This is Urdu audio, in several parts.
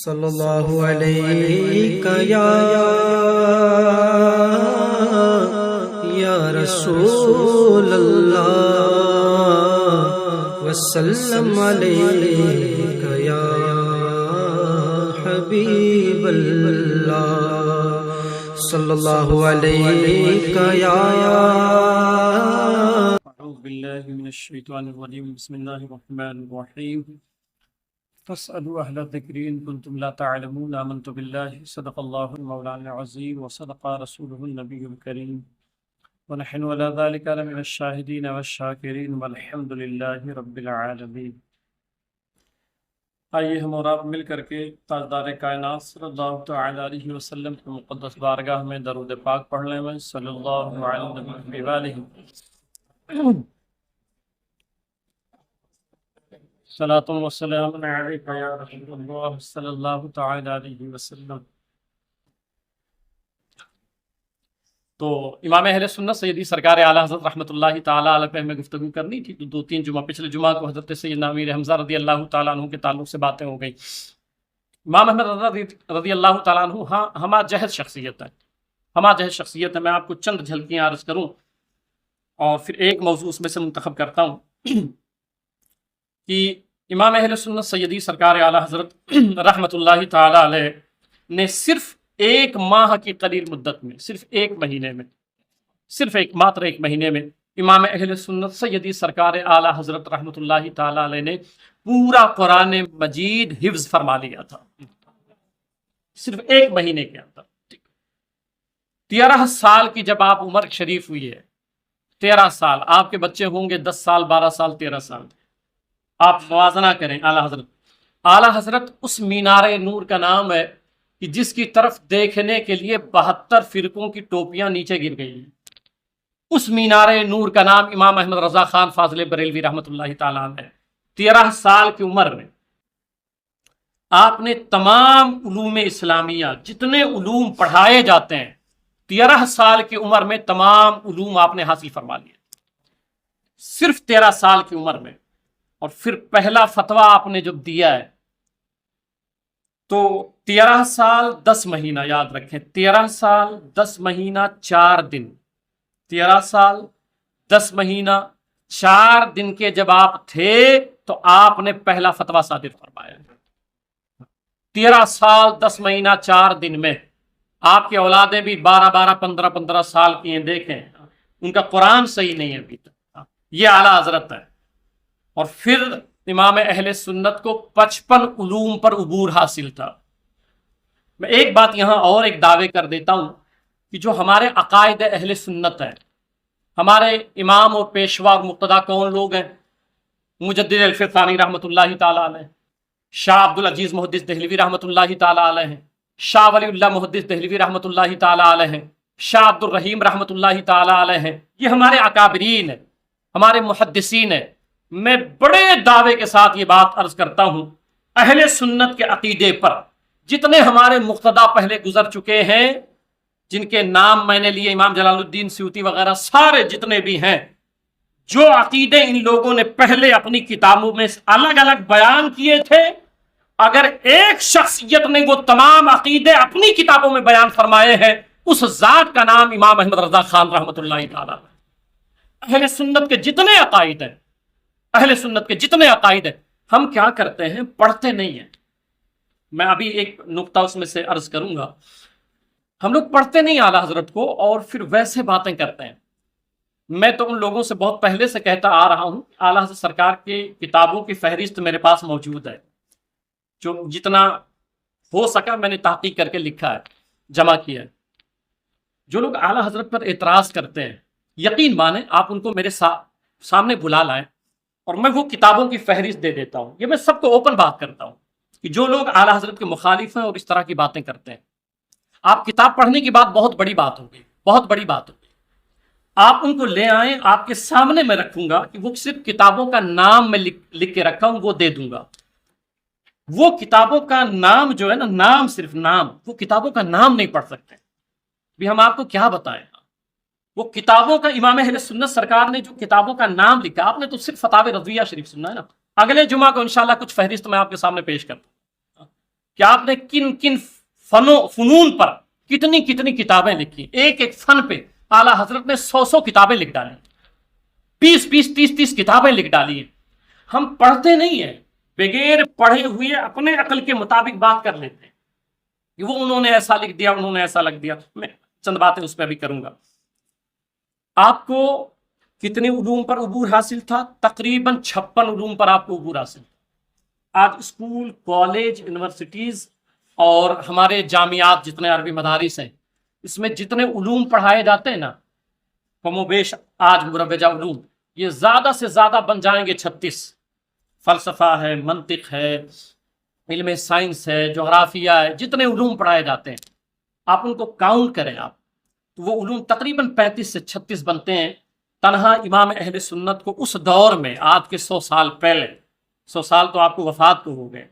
صلی اللہ علیہ یا رسول اللہ وسلم علیک یا حبیب اللہ صلی اللہ علیہ یا اعوذ باللہ من الشیطان الرجیم بسم اللہ الرحمن الرحیم فاسألوا اہل الذکر ان کنتم لا تعلمون آمنت باللہ صدق اللہ المولانا العظیم وصدق رسولہ النبی الکریم ونحن علی ذلک لمن الشاہدین والشاکرین والحمد للہ رب العالمین۔ آئیے ہم اور آپ مل کر کے تاجدار کائنات صلی اللہ تعالی علیہ وسلم کی مقدس بارگاہ میں درود پاک پڑھ لیں میں صلی اللہ علیہ وآلہ صلاۃ و سلام علیک یا رسول اللہ صلی اللہ تعالی علیہ وسلم۔ تو امام اہل سنت سیدی سرکار اعلیٰ حضرت رحمۃ اللہ تعالیٰ علیہ پہ ہمیں گفتگو کرنی تھی، تو دو تین جمعہ پچھلے جمعہ کو حضرت سیدنا امیر حمزہ رضی اللہ تعالیٰ عنہ کے تعلق سے باتیں ہو گئی۔ امام احمد رضا رضی اللہ تعالیٰ عنہ ہما جہد شخصیت ہے، میں آپ کو چند جھلکیاں عرض کروں اور پھر ایک موضوع اس میں سے منتخب کرتا ہوں کہ امام اہل سنت سیدی سرکار اعلیٰ حضرت رحمۃ اللہ تعالیٰ علیہ نے صرف ایک ماہ کی قلیل مدت میں، صرف ایک مہینے میں امام اہل سنت سیدی سرکار اعلیٰ حضرت رحمۃ اللہ تعالیٰ علیہ نے پورا قرآن مجید حفظ فرما لیا تھا، صرف ایک مہینے کے اندر۔ 13 سال کی جب آپ عمر شریف ہوئی ہے، 13 سال، آپ کے بچے ہوں گے 10 سال 12 سال 13 سال، آپ موازنہ کریں۔ اعلیٰ حضرت اس مینار نور کا نام ہے کہ جس کی طرف دیکھنے کے لیے 72 فرقوں کی ٹوپیاں نیچے گر گئی ہیں۔ اس مینار نور کا نام امام احمد رضا خان فاضل بریلوی رحمۃ اللہ تعالیٰ عنہ ہے۔ 13 سال کی عمر میں آپ نے تمام علوم اسلامیہ، جتنے علوم پڑھائے جاتے ہیں، 13 سال کی عمر میں تمام علوم آپ نے حاصل فرما لیے، صرف 13 سال کی عمر میں۔ اور پھر پہلا فتویٰ آپ نے جب دیا ہے تو 13 سال 10 مہینہ، یاد رکھیں 13 سال 10 مہینہ 4 دن، 13 سال 10 مہینہ 4 دن کے جب آپ تھے تو آپ نے پہلا فتویٰ صادر فرمایا۔ 13 سال 10 مہینہ 4 دن میں آپ کی اولادیں بھی 12 15 سال کی ہیں، دیکھیں ان کا قرآن صحیح نہیں ہے ابھی تک، یہ اعلیٰ حضرت ہے۔ اور پھر امام اہل سنت کو 55 علوم پر عبور حاصل تھا۔ میں ایک بات یہاں اور ایک دعوے کر دیتا ہوں کہ جو ہمارے عقائد اہل سنت ہے، ہمارے امام اور پیشوا اور مقتدا کون لوگ ہیں؟ مجدد الفقہ ثانی رحمۃ اللہ تعالیٰ علیہ، شاہ عبدالعزیز محدث دہلوی رحمۃ اللہ تعالیٰ علیہ ہیں، شاہ ولی اللہ محدث دہلوی رحمۃ اللہ تعالیٰ علیہ ہیں، شاہ عبد الرحیم رحمۃ اللہ تعالیٰ علیہ ہیں۔ یہ ہمارے اکابرین ہیں، ہمارے محدثین ہیں۔ میں بڑے دعوے کے ساتھ یہ بات عرض کرتا ہوں، اہل سنت کے عقیدے پر جتنے ہمارے مقتدا پہلے گزر چکے ہیں، جن کے نام میں نے لیے، امام جلال الدین سیوطی وغیرہ، سارے جتنے بھی ہیں، جو عقیدے ان لوگوں نے پہلے اپنی کتابوں میں الگ الگ بیان کیے تھے، اگر ایک شخصیت نے وہ تمام عقیدے اپنی کتابوں میں بیان فرمائے ہیں، اس ذات کا نام امام احمد رضا خان رحمۃ اللہ تعالیٰ۔ اہل سنت کے جتنے عقائد ہیں، ہم کیا کرتے ہیں؟ پڑھتے نہیں ہیں۔ میں ابھی ایک نقطہ اس میں سے عرض کروں گا، ہم لوگ پڑھتے نہیں اعلیٰ حضرت کو اور پھر ویسے باتیں کرتے ہیں۔ میں تو ان لوگوں سے بہت پہلے سے کہتا آ رہا ہوں، اعلیٰ حضرت سرکار کی کتابوں کی فہرست میرے پاس موجود ہے، جو جتنا ہو سکا میں نے تحقیق کر کے لکھا ہے، جمع کیا ہے۔ جو لوگ اعلیٰ حضرت پر اعتراض کرتے ہیں، یقین مانیں آپ ان کو میرے سامنے بلا لائیں اور میں وہ کتابوں کی فہرست دے دیتا ہوں۔ یہ میں سب کو اوپن بات کرتا ہوں کہ جو لوگ اعلیٰ حضرت کے مخالف ہیں اور اس طرح کی باتیں کرتے ہیں، آپ کتاب پڑھنے کی بات بہت بڑی بات ہوگی، آپ ان کو لے آئیں، آپ کے سامنے میں رکھوں گا کہ وہ صرف کتابوں کا نام میں لکھ کے رکھا ہوں، وہ دے دوں گا۔ وہ کتابوں کا نام جو ہے نا، نام، صرف نام، وہ کتابوں کا نام نہیں پڑھ سکتے۔ بھی ہم آپ کو کیا بتائیں، وہ کتابوں کا، امام اہل سنت سرکار نے جو کتابوں کا نام لکھا، آپ نے تو صرف فتاوی رضویہ شریف سننا ہے نا۔ اگلے جمعہ کو انشاءاللہ کچھ فہرست میں آپ کے سامنے پیش کرتا ہوں۔ کہ آپ نے کن کن فنون پر کتنی کتنی کتابیں لکھی. ایک ایک فن پہ اعلیٰ حضرت نے 100 کتابیں لکھ ڈالی, 20 کتابیں لکھ ڈالی ہیں. ہم پڑھتے نہیں ہیں, بغیر پڑھے ہوئے اپنے عقل کے مطابق بات کر لیتے ہیں کہ وہ انہوں نے ایسا لکھ دیا, انہوں نے ایسا لکھ دیا. میں چند باتیں اس پہ بھی کروں گا. آپ کو کتنے علوم پر عبور حاصل تھا؟ تقریباً 56 علوم پر آپ کو عبور حاصل تھا. آج اسکول, کالج, یونیورسٹیز اور ہمارے جامعات جتنے عربی مدارس ہیں, اس میں جتنے علوم پڑھائے جاتے ہیں نا, کم و بیش آج مروجہ علوم یہ زیادہ سے زیادہ بن جائیں گے 36. فلسفہ ہے, منطق ہے, علم سائنس ہے, جغرافیہ ہے, جتنے علوم پڑھائے جاتے ہیں آپ ان کو کاؤنٹ کریں آپ, تو وہ علوم تقریباً 35 سے 36 بنتے ہیں. تنہا امام اہل سنت کو اس دور میں, آج کے 100 سال پہلے, 100 سال تو آپ کو وفات کو ہو گئے,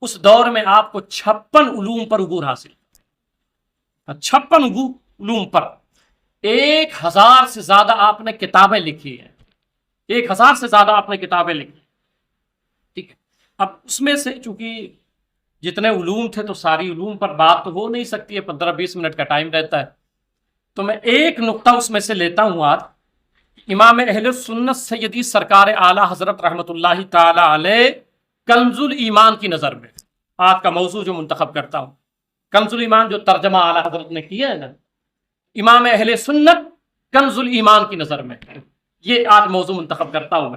اس دور میں آپ کو 56 علوم پر عبور حاصل, 56 علوم پر 1000 سے زیادہ آپ نے کتابیں لکھی ہیں, 1000 سے زیادہ آپ نے کتابیں لکھی. ٹھیک ہے, اب اس میں سے چونکہ جتنے علوم تھے تو ساری علوم پر بات تو ہو نہیں سکتی ہے, 15-20 منٹ کا ٹائم رہتا ہے, تو میں ایک نقطہ اس میں سے لیتا ہوں. آج امام اہل سنت سیدی سرکار اعلی حضرت رحمۃ اللہ تعالی علیہ کنز الایمان کی نظر میں آج کا موضوع جو منتخب کرتا ہوں, کنز الایمان جو ترجمہ اعلی حضرت نے کیا ہے نا, امام اہل سنت کنز الایمان کی نظر میں, یہ آج موضوع منتخب کرتا ہوں.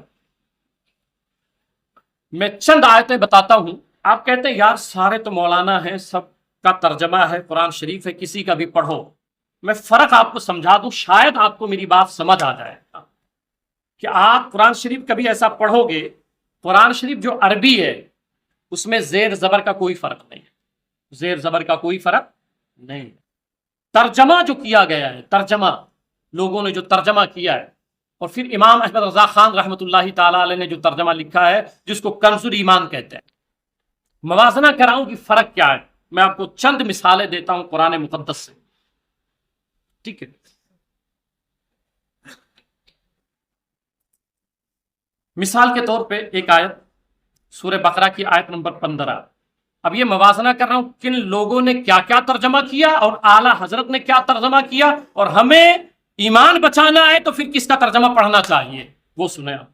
میں چند آیتیں بتاتا ہوں. آپ کہتے ہیں یار سارے تو مولانا ہیں, سب کا ترجمہ ہے, قرآن شریف ہے, کسی کا بھی پڑھو. میں فرق آپ کو سمجھا دوں, شاید آپ کو میری بات سمجھ آ جائے کہ آپ قرآن شریف کبھی ایسا پڑھو گے, قرآن شریف جو عربی ہے اس میں زیر زبر کا کوئی فرق نہیں ہے, زیر زبر کا کوئی فرق نہیں. ترجمہ جو کیا گیا ہے, ترجمہ لوگوں نے جو ترجمہ کیا ہے, اور پھر امام احمد رضا خان رحمۃ اللہ تعالی علیہ نے جو ترجمہ لکھا ہے جس کو کنز الایمان کہتے ہیں, موازنہ کراؤں کہ فرق کیا ہے. میں آپ کو چند مثالیں دیتا ہوں قرآن مقدس سے. ٹھیک ہے, مثال کے طور پہ ایک آیت سورہ بقرہ کی آیت نمبر 15. اب یہ موازنہ کر رہا ہوں کن لوگوں نے کیا کیا ترجمہ کیا اور اعلی حضرت نے کیا ترجمہ کیا, اور ہمیں ایمان بچانا ہے تو پھر کس کا ترجمہ پڑھنا چاہیے وہ سنیں آپ.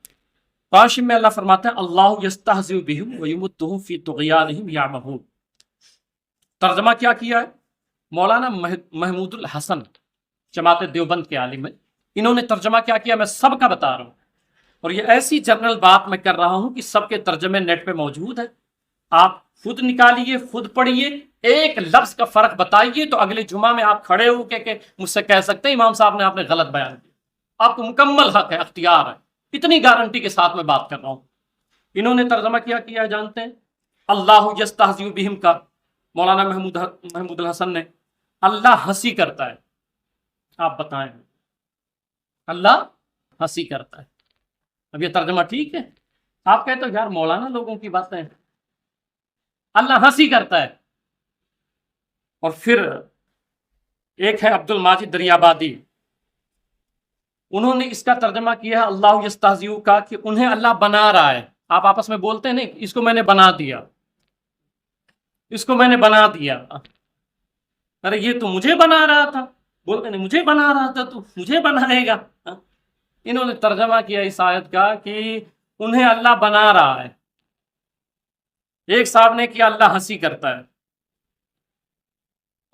قاشم میں اللہ فرماتا ہے اللہ یستہزئ بہم ویمدہم فی طغیانہم یعمہون. ترجمہ کیا کیا ہے؟ مولانا محمود الحسن جماعت دیوبند کے عالم ہیں, انہوں نے ترجمہ کیا کیا میں سب کا بتا رہا ہوں, اور یہ ایسی جنرل بات میں کر رہا ہوں کہ سب کے ترجمے نیٹ پہ موجود ہے, آپ خود نکالیے, خود پڑھیے, ایک لفظ کا فرق بتائیے تو اگلے جمعہ میں آپ کھڑے ہو کے مجھ سے کہہ سکتے ہیں امام صاحب نے آپ نے غلط بیان کیا. آپ کو مکمل حق ہے, اختیار ہے, اتنی گارنٹی کے ساتھ میں بات کر رہا ہوں. انہوں نے ترجمہ کیا جانتے ہیں؟ اللہ یستہزئ بہم کا مولانا محمود الحسن نے اللہ ہنسی کرتا ہے. آپ بتائیں, اللہ ہنسی کرتا ہے. اب یہ ترجمہ ٹھیک ہے؟ آپ کہتے ہو یار مولانا لوگوں کی باتیں, اللہ ہنسی کرتا ہے. اور پھر ایک ہے عبد الماجد دریابادی, انہوں نے اس کا ترجمہ کیا ہے اللہ یستہزئ کا کہ انہیں اللہ بنا رہا ہے. آپ آپس میں بولتے ہیں نہیں اس کو میں نے بنا دیا, اس کو میں نے بنا دیا. ارے یہ تو مجھے بنا رہا تھا, بولتے نہیں مجھے بنا رہا تھا تو مجھے بنائے گا. انہوں نے ترجمہ کیا اس آیت کا کہ انہیں اللہ بنا رہا ہے. ایک صاحب نے کیا اللہ ہنسی کرتا ہے.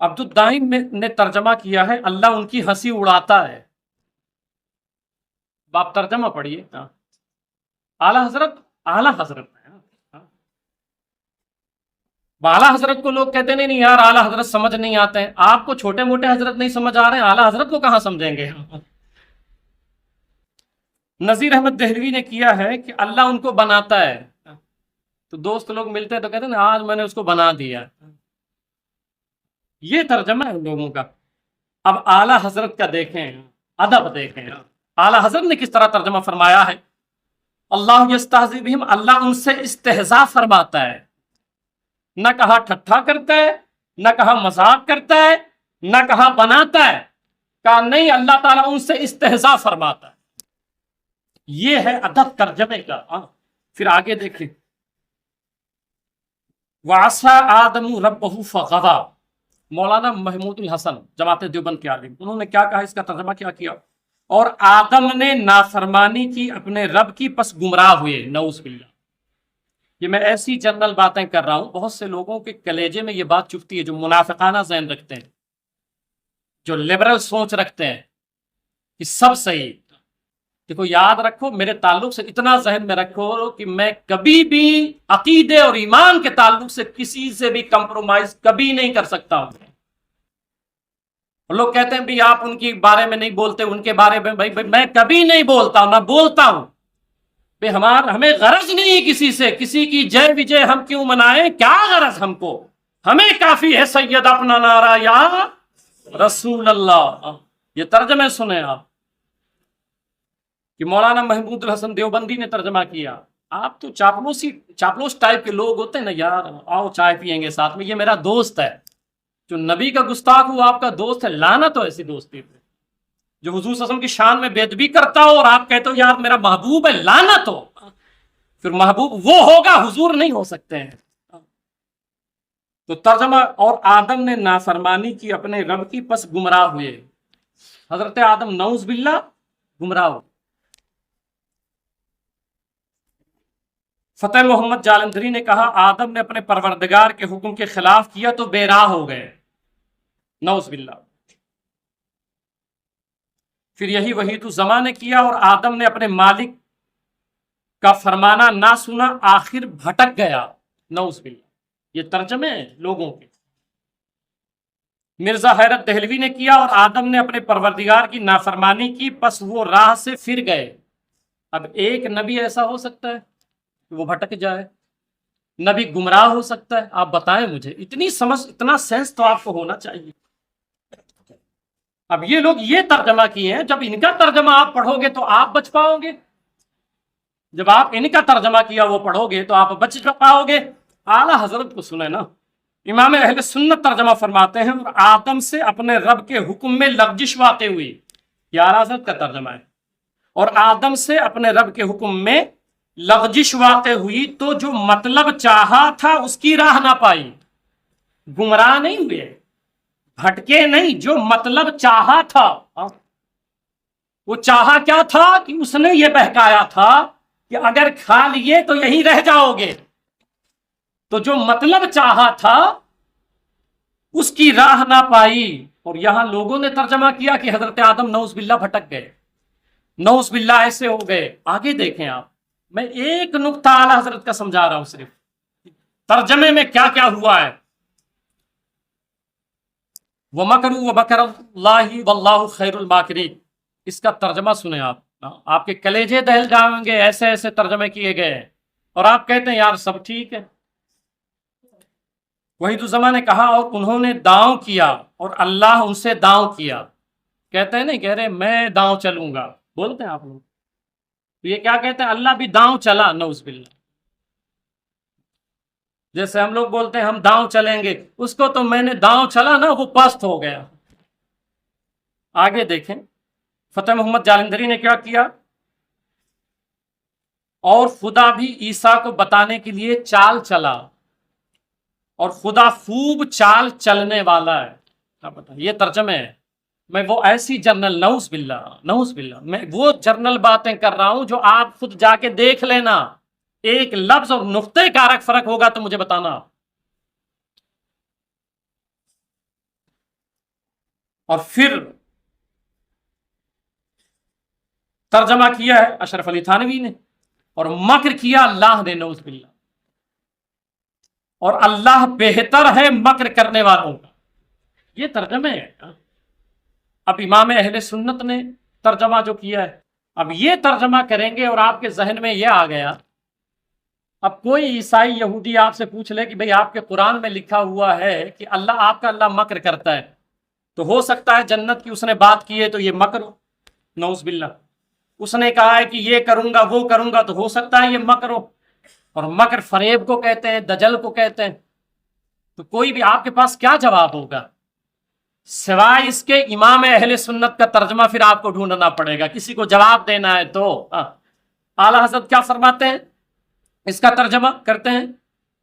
عبد الدائم نے ترجمہ کیا ہے اللہ ان کی ہنسی اڑاتا ہے. باپ ترجمہ پڑھیے. اعلی حضرت اعلی حضرت کو لوگ کہتے نہیں یار اعلی حضرت سمجھ نہیں آتے ہیں. آپ کو چھوٹے موٹے حضرت نہیں سمجھ آ رہے ہیں, اعلی حضرت کو کہاں سمجھیں گے. نذیر احمد دہلوی نے کیا ہے کہ اللہ ان کو بناتا ہے. تو دوست لوگ ملتے ہیں تو کہتے ہیں نا آج میں نے اس کو بنا دیا. یہ ترجمہ ہے لوگوں کا. اب اعلی حضرت کا دیکھیں, ادب دیکھیں, اعلی حضرت نے کس طرح ترجمہ فرمایا ہے. اللہ یستہزئ بہم, اللہ ان سے استہزاء فرماتا ہے. نہ کہا ٹھٹھا کرتا ہے, نہ کہا مذاق کرتا ہے, نہ کہا بناتا ہے, کہا نہیں اللہ تعالیٰ ان سے استہزاء فرماتا ہے. یہ ہے ادب ترجمے کا. پھر آگے دیکھیں وعصا آدم ربہ فغوا، مولانا محمود الحسن جماعت دیوبند کے عالم، انہوں نے کیا کہا، اس کا ترجمہ کیا کیا، اور آدم نے نافرمانی کی اپنے رب کی، پس گمراہ ہوئے، نعوذ باللہ۔ یہ میں ایسی جنرل باتیں کر رہا ہوں، بہت سے لوگوں کے کلیجے میں یہ بات چپتی ہے، جو منافقانہ ذہن رکھتے ہیں، جو لبرل سوچ رکھتے ہیں کہ سب صحیح۔ دیکھو یاد رکھو، میرے تعلق سے اتنا ذہن میں رکھو کہ میں کبھی بھی عقیدے اور ایمان کے تعلق سے کسی سے بھی کمپرومائز کبھی نہیں کر سکتا ہوں۔ لوگ کہتے ہیں بھی آپ ان کے بارے میں نہیں بولتے، ان کے بارے میں بھائی میں کبھی نہیں بولتا ہوں، نہ بولتا ہوں۔ ہمیں غرض نہیں ہے کسی سے، کسی کی جے وجے ہم کیوں منائیں، کیا غرض ہم کو، ہمیں کافی ہے سید اپنا نعرہ یا رسول اللہ۔ یہ ترجمے سنیں آپ کہ مولانا محمود الحسن دیوبندی نے ترجمہ کیا۔ آپ تو چاپلوس ٹائپ کے لوگ ہوتے ہیں نا، یار آؤ چائے پیئیں گے ساتھ میں، یہ میرا دوست ہے، جو نبی کا گستاخ ہو آپ کا دوست ہے، لعنت ہو ایسی دوستی پہ، جو حضور صلی اللہ علیہ وسلم کی شان میں بے ادبی کرتا ہو اور آپ کہتے ہو یار میرا محبوب ہے، لعنت ہو۔ پھر محبوب وہ ہوگا، حضور نہیں ہو سکتے ہیں۔ تو ترجمہ، اور آدم نے نافرمانی کی اپنے رب کی، پس گمراہ ہوئے۔ حضرت آدم نعوذ باللہ گمراہ ہو۔ فتح محمد جالندھری نے کہا آدم نے اپنے پروردگار کے حکم کے خلاف کیا تو بے راہ ہو گئے، نعوذ باللہ۔ پھر یہی وحید الزماں نے کیا، اور آدم نے اپنے مالک کا فرمانا نہ سنا، آخر بھٹک گیا، نعوذ باللہ۔ یہ ترجمے ہیں لوگوں کے۔ مرزا حیرت دہلوی نے کیا، اور آدم نے اپنے پروردگار کی نافرمانی کی، پس وہ راہ سے پھر گئے۔ اب ایک نبی ایسا ہو سکتا ہے کہ وہ بھٹک جائے، نبی گمراہ ہو سکتا ہے؟ آپ بتائیں مجھے، اتنی سمجھ، اتنا سینس تو آپ کو ہونا چاہیے۔ اب یہ لوگ یہ ترجمہ کیے ہیں، جب ان کا ترجمہ آپ پڑھو گے تو آپ بچ پاؤ گے، جب آپ ان کا ترجمہ کیا وہ پڑھو گے تو آپ بچ پاؤ گے۔ اعلیٰ حضرت کو سنیں نا، امام اہل سنت ترجمہ فرماتے ہیں، اور آدم سے اپنے رب کے حکم میں لغزش واقع ہوئی، یہ اعلیٰ حضرت کا ترجمہ ہے، اور آدم سے اپنے رب کے حکم میں لغزش واقع ہوئی تو جو مطلب چاہا تھا اس کی راہ نہ پائی۔ گمراہ نہیں ہوئے، بھٹکے نہیں، جو مطلب چاہا تھا، وہ چاہا کیا تھا کہ اس نے یہ بہکایا تھا کہ اگر کھا لیے تو یہیں رہ جاؤ گے، تو جو مطلب چاہا تھا اس کی راہ نہ پائی۔ اور یہاں لوگوں نے ترجمہ کیا کہ حضرت آدم نعوذ باللہ بھٹک گئے، نعوذ باللہ ایسے ہو گئے۔ آگے دیکھیں آپ، میں ایک نقطہ اعلیٰ حضرت کا سمجھا رہا ہوں، صرف ترجمے میں کیا کیا ہوا ہے۔ وَمَكَرُوا وَمَكَرَ اللَّهِ وَاللَّهُ خَيْرُ الْمَاكِرِينَ، اس کا ترجمہ سنیں آپ کے کلیجے دہل جائیں گے، ایسے ایسے ترجمے کیے گئے ہیں، اور آپ کہتے ہیں یار سب ٹھیک ہے۔ وحید الزماں نے کہا اور انہوں نے داؤں کیا اور اللہ ان سے داؤں کیا۔ کہتے ہیں نہیں، کہہ رہے میں داؤں چلوں گا، بولتے ہیں آپ لوگ، یہ کیا کہتے ہیں، اللہ بھی داؤں چلا، نعوذ باللہ۔ جیسے ہم لوگ بولتے ہیں ہم داؤں چلیں گے، اس کو تو میں نے داؤں چلا نا، وہ پست ہو گیا۔ آگے دیکھیں فتح محمد جالندھری نے کیا کیا، اور خدا بھی عیسیٰ کو بتانے کے لیے چال چلا، اور خدا خوب چال چلنے والا ہے۔ کیا پتہ، یہ ترجمے ہے۔ میں وہ ایسی جرنل، نعوذ باللہ نعوذ باللہ، میں وہ جرنل باتیں کر رہا ہوں جو آپ خود جا کے دیکھ لینا، ایک لفظ اور نقطے کا فرق ہوگا تو مجھے بتانا۔ اور پھر ترجمہ کیا ہے اشرف علی تھانوی نے، اور مکر کیا اللہ نے، نعوذ باللہ۔ اور اللہ بہتر ہے مکر کرنے والوں کا، یہ ترجمے ہے۔ اب امام اہل سنت نے ترجمہ جو کیا ہے، اب یہ ترجمہ کریں گے، اور آپ کے ذہن میں یہ آ گیا، اب کوئی عیسائی یہودی آپ سے پوچھ لے کہ بھئی آپ کے قرآن میں لکھا ہوا ہے کہ آپ کا اللہ مکر کرتا ہے، تو ہو سکتا ہے جنت کی اس نے بات کی ہے تو یہ مکر ہو، نعوذ باللہ۔ اس نے کہا ہے کہ یہ کروں گا وہ کروں گا، تو ہو سکتا ہے یہ مکر ہو، اور مکر فریب کو کہتے ہیں، دجل کو کہتے ہیں۔ تو کوئی بھی آپ کے پاس کیا جواب ہوگا سوائے اس کے امام اہل سنت کا ترجمہ پھر آپ کو ڈھونڈنا پڑے گا، کسی کو جواب دینا ہے تو۔ اعلیٰ حضرت کیا فرماتے ہیں، اس کا ترجمہ کرتے ہیں،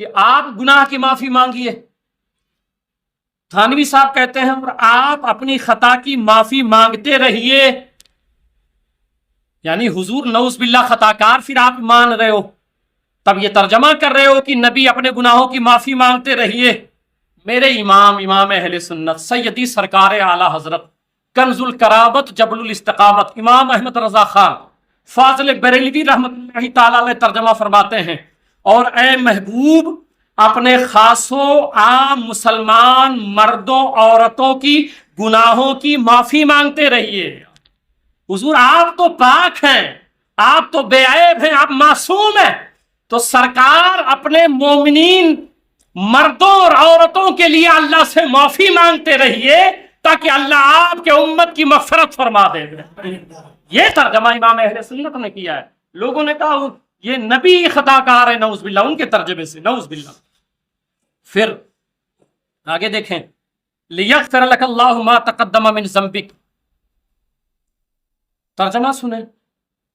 کہ آپ گناہ کی معافی مانگیے. تھانوی صاحب کہتے ہیں اور آپ اپنی خطا کی معافی مانگتے رہیے. یعنی حضور نعوذ باللہ خطا کار پھر آپ مان رہے ہو، تب یہ ترجمہ کر رہے ہو کہ نبی اپنے گناہوں کی معافی مانگتے رہیے. میرے امام اہل سنت سیدی سرکار اعلی حضرت کنز الکرامت جبل الاستقامت امام احمد رضا خان فاضل بریلوی رحمۃ اللہ تعالی علیہ ترجمہ فرماتے ہیں، اور اے محبوب اپنے خاصوں عام مسلمان مردوں عورتوں کی گناہوں کی معافی مانگتے رہیے. حضور آپ تو پاک ہیں، آپ تو بے عیب ہیں، آپ معصوم ہیں، تو سرکار اپنے مومنین مردوں اور عورتوں کے لیے اللہ سے معافی مانگتے رہیے تاکہ اللہ آپ کے امت کی مغفرت فرما دے. یہ ترجمہ امام اہل سنت نے کیا ہے. لوگوں نے کہا یہ نبی خطا کار ہے، نعوذ باللہ، ان کے ترجمے سے نعوذ باللہ. پھر آگے دیکھیں، لیغفر لک اللہ ما تقدم من ذنبک، ترجمہ سنیں،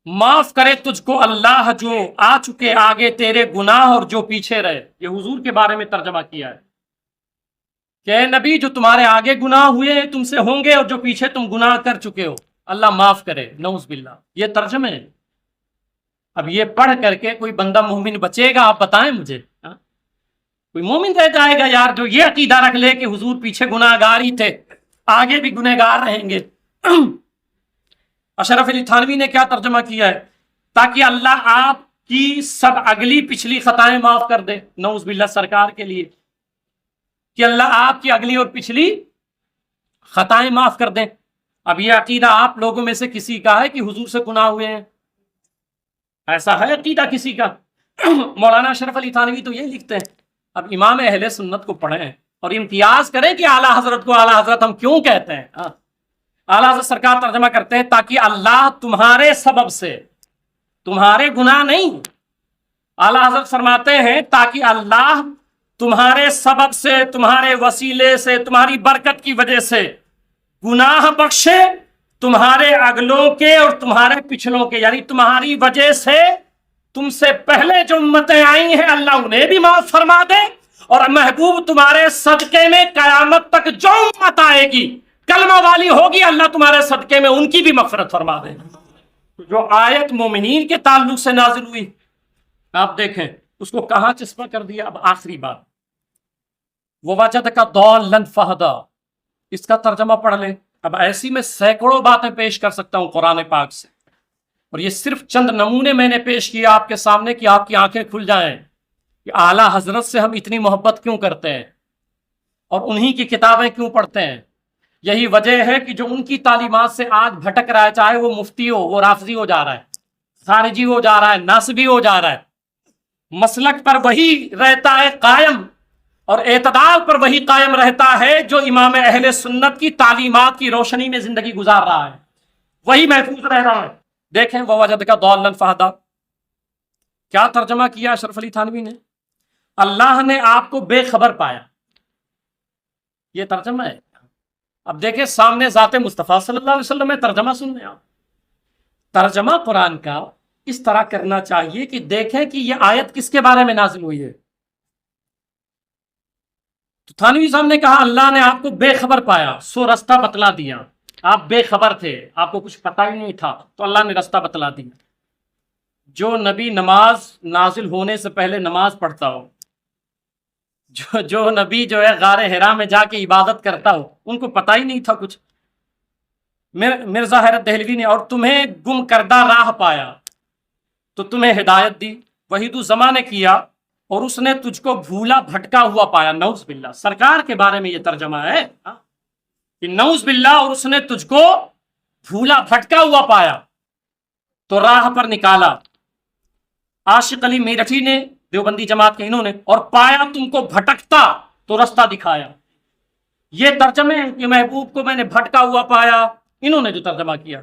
معاف کرے تجھ کو اللہ جو آ چکے آگے تیرے گناہ اور جو پیچھے رہے. یہ حضور کے بارے میں ترجمہ کیا ہے کہ اے نبی جو تمہارے آگے گناہ ہوئے تم سے ہوں گے اور جو پیچھے تم گناہ کر چکے ہو اللہ معاف کرے. نعوذ باللہ. یہ ترجمے ہیں. اب یہ پڑھ کر کے کوئی بندہ مومن بچے گا؟ آپ بتائیں مجھے. کوئی مومن رہ جائے گا یار جو یہ عقیدہ رکھ لے کہ حضور پیچھے گناہ گار ہی تھے آگے بھی گناہ گار رہیں گے. اشرف علی تھانوی نے کیا ترجمہ کیا ہے؟ تاکہ اللہ آپ کی سب اگلی پچھلی خطائیں معاف کر دے. نعوذ باللہ. سرکار کے لیے کہ اللہ آپ کی اگلی اور پچھلی خطائیں معاف کر دیں. اب یہ عقیدہ آپ لوگوں میں سے کسی کا ہے کہ حضور سے گناہ ہوئے ہیں؟ ایسا ہے عقیدہ کسی کا؟ مولانا اشرف علی تھانوی تو یہ لکھتے ہیں. اب امام اہل سنت کو پڑھیں اور امتیاز کریں کہ اعلیٰ حضرت کو اعلیٰ حضرت ہم کیوں کہتے ہیں. اعلیٰ حضرت سرکار ترجمہ کرتے ہیں تاکہ اللہ تمہارے سبب سے، تمہارے گناہ نہیں، اعلیٰ حضرت فرماتے ہیں تاکہ اللہ تمہارے سبب سے، تمہارے وسیلے سے، تمہاری برکت کی وجہ سے گناہ بخشے تمہارے اگلوں کے اور تمہارے پچھلوں کے. یعنی تمہاری وجہ سے تم سے پہلے جو امتیں آئی ہیں اللہ انہیں بھی معاف فرما دے، اور محبوب تمہارے صدقے میں قیامت تک جو امت آئے گی کلمہ والی ہوگی اللہ تمہارے صدقے میں ان کی بھی مغفرت فرما دے. جو آیت مومنین کے تعلق سے نازل ہوئی آپ دیکھیں اس کو کہاں چسپاں کر دیا. اب آخری بات، وَوَجَدَكَ ضَالًّا فَهَدَىٰ، اس کا ترجمہ پڑھ لیں. اب ایسی میں سینکڑوں باتیں پیش کر سکتا ہوں قرآن پاک سے، اور یہ صرف چند نمونے میں نے پیش کیا آپ کے سامنے کہ آپ کی آنکھیں کھل جائیں کہ اعلیٰ حضرت سے ہم اتنی محبت کیوں کرتے ہیں اور انہی کی کتابیں کیوں پڑھتے ہیں. یہی وجہ ہے کہ جو ان کی تعلیمات سے آج بھٹک رہا ہے، چاہے وہ مفتی ہو، وہ رافضی ہو جا رہا ہے، خارجی ہو جا رہا ہے، ناصبی ہو جا رہا ہے، مسلک پر وہی رہتا ہے قائم اور اعتدال پر وہی قائم رہتا ہے جو امام اہل سنت کی تعلیمات کی روشنی میں زندگی گزار رہا ہے، وہی محفوظ رہ رہا ہے. دیکھیں وَوَجَدَكَ ضَالًّا فَهَدَىٰ، کیا ترجمہ کیا اشرف علی تھانوی نے؟ اللہ نے آپ کو بے خبر پایا. یہ ترجمہ ہے. اب دیکھیں سامنے ذات مصطفیٰ صلی اللہ علیہ وسلم میں ترجمہ سن لیں آپ. ترجمہ قرآن کا اس طرح کرنا چاہیے کہ دیکھیں کہ یہ آیت کس کے بارے میں نازل ہوئی ہے. تو تھانوی صاحب نے کہا اللہ نے آپ کو بے خبر پایا سو رستہ بتلا دیا. آپ بے خبر تھے، آپ کو کچھ پتہ ہی نہیں تھا، تو اللہ نے رستہ بتلا دیا. جو نبی نماز نازل ہونے سے پہلے نماز پڑھتا ہو، جو نبی جو ہے غار حرا میں جا کے عبادت کرتا ہو، ان کو پتہ ہی نہیں تھا کچھ. مرزا حیرت دہلوی نے اور تمہیں گم کردہ راہ پایا تو تمہیں ہدایت دی. وحید الزماں نے کیا اور اس نے تجھ کو بھولا بھٹکا ہوا پایا. نعوذ باللہ. سرکار کے بارے میں یہ ترجمہ ہے کہ نعوذ باللہ، اور اس نے تجھ کو بھولا بھٹکا ہوا پایا تو راہ پر نکالا. عاشق علی میرٹھی نے، دیوبندی جماعت کے انہوں نے، اور پایا تم کو بھٹکتا تو رستہ دکھایا. یہ ترجمے کہ محبوب کو میں نے بھٹکا ہوا پایا، انہوں نے جو ترجمہ کیا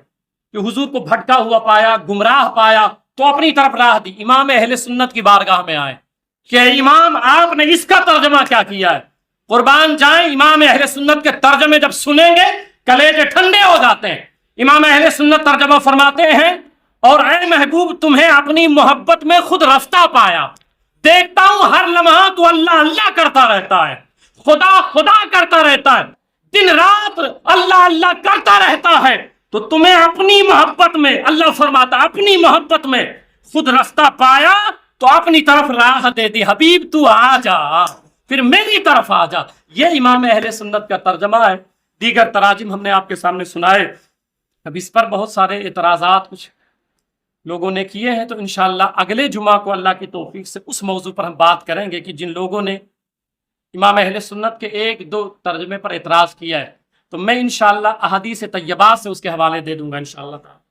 کہ حضور کو بھٹکا ہوا پایا، گمراہ پایا تو اپنی طرف راہ دی. امام اہل سنت کی بارگاہ میں آئے کہ امام آپ نے اس کا ترجمہ کیا کیا ہے؟ قربان جائیں، امام اہل سنت کے ترجمے جب سنیں گے کلیجے ٹھنڈے ہو جاتے ہیں. امام اہل سنت ترجمہ فرماتے ہیں اور اے محبوب تمہیں اپنی محبت میں خود رفتہ پایا دیکھتا ہوں ہر لمحہ تو اللہ اللہ کرتا رہتا ہے، خدا خدا کرتا رہتا ہے، دن رات اللہ اللہ کرتا رہتا ہے، تو تمہیں اپنی محبت میں، اللہ فرماتا اپنی محبت میں خود رستہ پایا تو اپنی طرف راہ دے دی، حبیب تو آ جا، پھر میری طرف آ جا۔ یہ امام اہل سنت کا ترجمہ ہے۔ دیگر تراجم ہم نے آپ کے سامنے سنائے۔ اب اس پر بہت سارے اعتراضات کچھ لوگوں نے کیے ہیں، تو انشاءاللہ اگلے جمعہ کو اللہ کی توفیق سے اس موضوع پر ہم بات کریں گے کہ جن لوگوں نے امام اہل سنت کے ایک دو ترجمے پر اعتراض کیا ہے، تو میں انشاءاللہ احادیث طیبات سے اس کے حوالے دے دوں گا انشاءاللہ تعالی۔